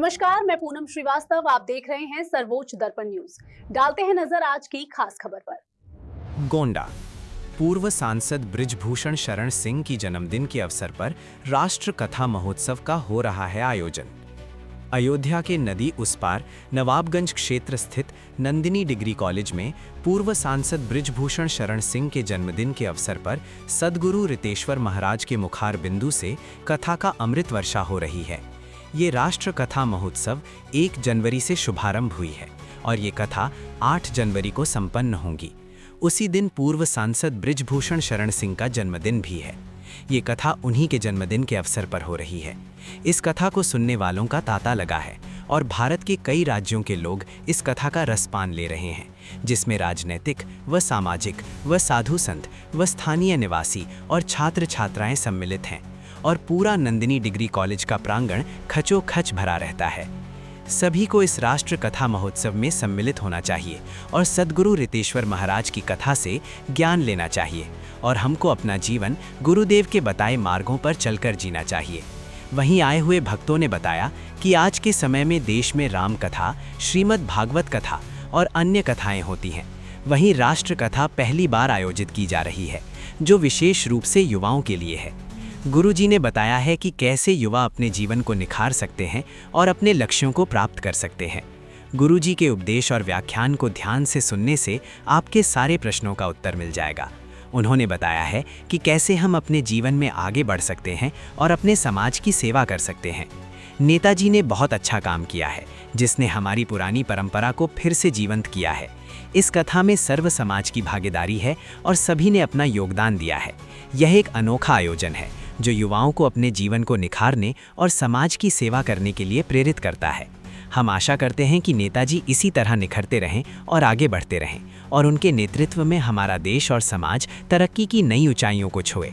नमस्कार, मैं पूनम श्रीवास्तव। आप देख रहे हैं सर्वोच्च दर्पण न्यूज। डालते हैं नजर आज की खास खबर पर। गोंडा पूर्व सांसद बृजभूषण शरण सिंह की जन्मदिन के अवसर पर राष्ट्र कथा महोत्सव का हो रहा है आयोजन। अयोध्या के नदी उस पार नवाबगंज क्षेत्र स्थित नंदिनी डिग्री कॉलेज में पूर्व सांसद बृजभूषण शरण सिंह के जन्मदिन के अवसर पर सद्गुरु रितेश्वर महाराज के मुखार बिंदु से कथा का अमृत वर्षा हो रही है। ये राष्ट्र कथा महोत्सव 1 जनवरी से शुभारंभ हुई है और ये कथा 8 जनवरी को संपन्न होगी। उसी दिन पूर्व सांसद बृजभूषण शरण सिंह का जन्मदिन भी है। ये कथा उन्हीं के जन्मदिन के अवसर पर हो रही है। इस कथा को सुनने वालों का तांता लगा है और भारत के कई राज्यों के लोग इस कथा का रसपान ले रहे हैं, जिसमें राजनीतिक व सामाजिक व साधु संत व स्थानीय निवासी और छात्र छात्राएं सम्मिलित हैं और पूरा नंदिनी डिग्री कॉलेज का प्रांगण खचोखच भरा रहता है। सभी को इस राष्ट्र कथा महोत्सव में सम्मिलित होना चाहिए और सद्गुरु रितेश्वर महाराज की कथा से ज्ञान लेना चाहिए और हमको अपना जीवन गुरुदेव के बताए मार्गों पर चलकर जीना चाहिए। वहीं आए हुए भक्तों ने बताया कि आज के समय में देश में राम कथा, श्रीमद् भागवत कथा और अन्य कथाएं होती हैं। वहीं राष्ट्र कथा पहली बार आयोजित की जा रही है, जो विशेष रूप से युवाओं के लिए है। गुरुजी ने बताया है कि कैसे युवा अपने जीवन को निखार सकते हैं और अपने लक्ष्यों को प्राप्त कर सकते हैं। गुरुजी के उपदेश और व्याख्यान को ध्यान से सुनने से आपके सारे प्रश्नों का उत्तर मिल जाएगा। उन्होंने बताया है कि कैसे हम अपने जीवन में आगे बढ़ सकते हैं और अपने समाज की सेवा कर सकते हैं। नेताजी ने बहुत अच्छा काम किया है, जिसने हमारी पुरानी परंपरा को फिर से जीवंत किया है। इस कथा में सर्व समाज की भागीदारी है और सभी ने अपना योगदान दिया है। यह एक अनोखा आयोजन है जो युवाओं को अपने जीवन को निखारने और समाज की सेवा करने के लिए प्रेरित करता है। हम आशा करते हैं कि नेताजी इसी तरह निखरते रहें और आगे बढ़ते रहें और उनके नेतृत्व में हमारा देश और समाज तरक्की की नई ऊंचाइयों को छुए।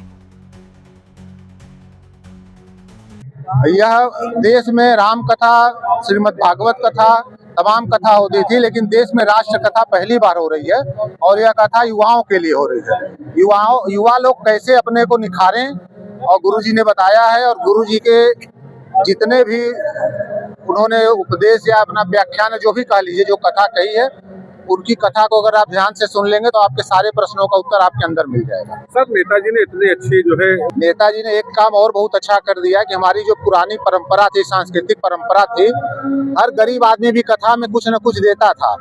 यह देश में राम कथा, श्रीमद् भागवत कथा, तमाम कथा होती थी, लेकिन देश में राष्ट्र कथा पहली बार हो रही है और यह कथा युवाओं के लिए हो रही है। युवा लोग कैसे अपने को निखारें और गुरुजी ने बताया है और गुरुजी के जितने भी उन्होंने उपदेश या अपना व्याख्यान जो भी कह लीजिए, जो कथा कही है, उनकी कथा को अगर आप ध्यान से सुन लेंगे तो आपके सारे प्रश्नों का उत्तर आपके अंदर मिल जाएगा। सर, नेताजी ने इतनी अच्छी नेताजी ने एक काम और बहुत अच्छा कर दिया कि हमारी जो पुरानी परंपरा थी, सांस्कृतिक परंपरा थी, हर गरीब आदमी भी कथा में कुछ न कुछ देता था।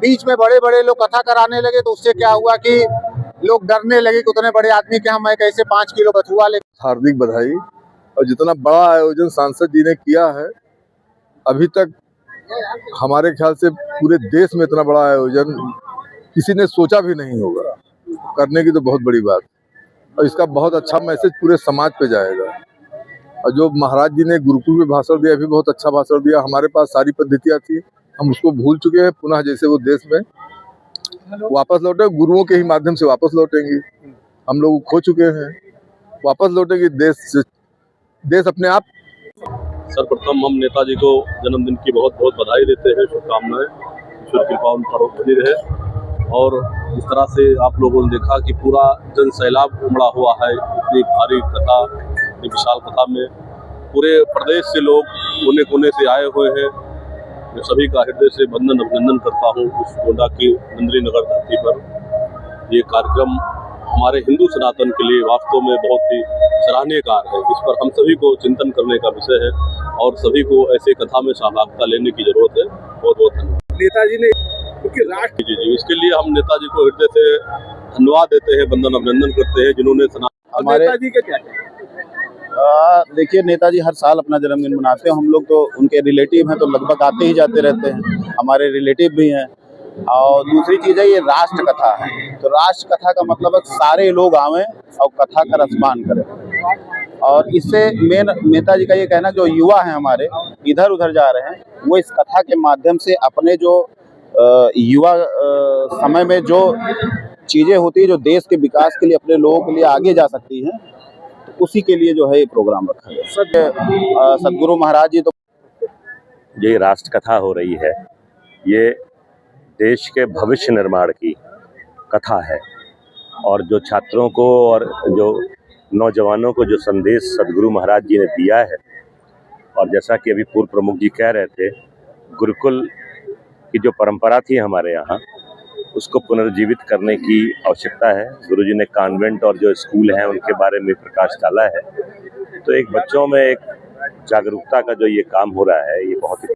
बीच में बड़े बड़े लोग कथा कराने लगे तो उससे क्या हुआ कि लोग डरने लगे कि उतने बड़े आदमी के हम कैसे 5 किलो बथुआ ले। हार्दिक बधाई। और जितना बड़ा आयोजन सांसद जी ने किया है, अभी तक हमारे ख्याल से पूरे देश में इतना बड़ा आयोजन किसी ने सोचा भी नहीं होगा। करने की तो बहुत बड़ी बात, और इसका बहुत अच्छा मैसेज पूरे समाज पे जाएगा। और जो महाराज जी ने गुरुकुल में भाषण दिया, भी बहुत अच्छा भाषण दिया। हमारे पास सारी पद्धतियाँ थी, हम उसको भूल चुके हैं। पुनः जैसे वो देश में वापस लौटे, गुरुओं के ही माध्यम से वापस लौटेंगे। हम लोग खो चुके हैं, वापस लौटेंगे देश अपने आप। सर्वप्रथम हम नेताजी को जन्मदिन की बहुत बहुत बधाई देते हैं, शुभकामनाएं। ईश्वर कृपा उन पर बनी रहे। और इस तरह से आप लोगों ने देखा कि पूरा जन सैलाब उमड़ा हुआ है इतनी भारी कथा, इतनी विशाल कथा में। पूरे प्रदेश से लोग कोने कोने से आए हुए हैं। मैं सभी का हृदय से वंदन अभिनंदन करता हूँ। इस गोंडा की नंदिनी नगर धरती पर ये कार्यक्रम हमारे हिंदू सनातन के लिए वास्तव में बहुत ही सराहनीय कार्य है। इस पर हम सभी को चिंतन करने का विषय है और सभी को ऐसे कथा में सहभागिता लेने की जरूरत है। बहुत बहुत धन्यवाद। नेताजी ने क्योंकि राष्ट्र जी, इसके लिए हम नेताजी को हृदय से धन्यवाद देते हैं, वंदन अभिनंदन करते हैं, जिन्होंने नेताजी के क्या देखिए, नेताजी हर साल अपना जन्मदिन मनाते हैं। हम लोग तो उनके रिलेटिव हैं, तो लगभग आते ही जाते रहते हैं। हमारे रिलेटिव भी हैं। और दूसरी चीज़ है, ये राष्ट्र कथा है, तो राष्ट्र कथा का मतलब है सारे लोग आवें और कथा का रसपान करें। और इससे मेन नेताजी का ये कहना, जो युवा हैं हमारे इधर उधर जा रहे हैं, वो इस कथा के माध्यम से अपने जो युवा समय में जो चीज़ें होती है, जो देश के विकास के लिए, अपने लोगों के लिए आगे जा सकती हैं, तो उसी के लिए जो है ये प्रोग्राम रखा है। सद्गुरु महाराज जी तो ये राष्ट्र कथा हो रही है, ये देश के भविष्य निर्माण की कथा है। और जो छात्रों को और जो नौजवानों को जो संदेश सद्गुरु महाराज जी ने दिया है, और जैसा कि अभी पूर्व प्रमुख जी कह रहे थे, गुरुकुल की जो परंपरा थी हमारे यहाँ, उसको पुनर्जीवित करने की आवश्यकता है। गुरुजी ने कॉन्वेंट और जो स्कूल हैं उनके बारे में प्रकाश डाला है। तो एक बच्चों में एक जागरूकता का जो ये काम हो रहा है, ये बहुत ही